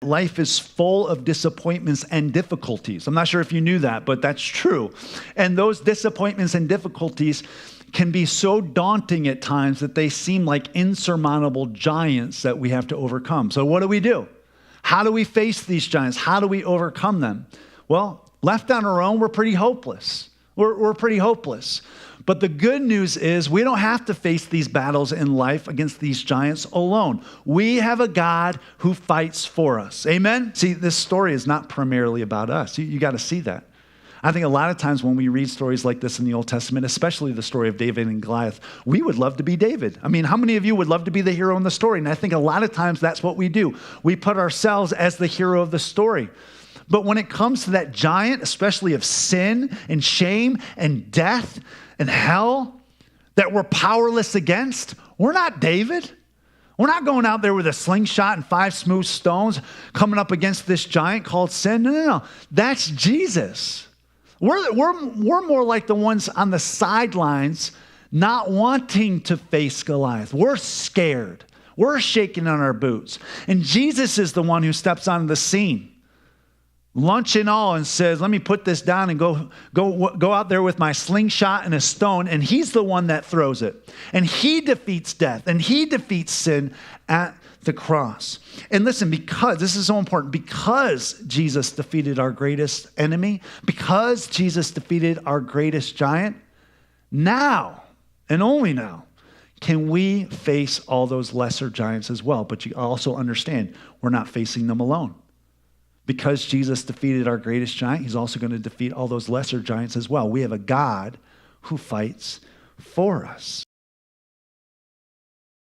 Life is full of disappointments and difficulties. I'm not sure if you knew that, but that's true. And those disappointments and difficulties can be so daunting at times that they seem like insurmountable giants that we have to overcome. So what do? How do we face these giants? How do we overcome them? Well, left on our own, we're pretty hopeless. We're pretty hopeless. But the good news is we don't have to face these battles in life against these giants alone. We have a God who fights for us. Amen? See, this story is not primarily about us. You got to see that. I think a lot of times when we read stories like this in the Old Testament, especially the story of David and Goliath, we would love to be David. I mean, how many of you would love to be the hero in the story? And I think a lot of times that's what we do. We put ourselves as the hero of the story. But when it comes to that giant, especially of sin and shame and death and hell that we're powerless against, we're not David. We're not going out there with a slingshot and 5 smooth stones coming up against this giant called sin. No. That's Jesus. We're more like the ones on the sidelines not wanting to face Goliath. We're scared. We're shaking on our boots. And Jesus is the one who steps onto the scene, lunch and all, and says, let me put this down and go out there with my slingshot and a stone. And he's the one that throws it. And he defeats death. And he defeats sin at the cross. And listen, because this is so important, because Jesus defeated our greatest enemy, because Jesus defeated our greatest giant, now and only now can we face all those lesser giants as well. But you also understand we're not facing them alone. Because Jesus defeated our greatest giant, he's also going to defeat all those lesser giants as well. We have a God who fights for us.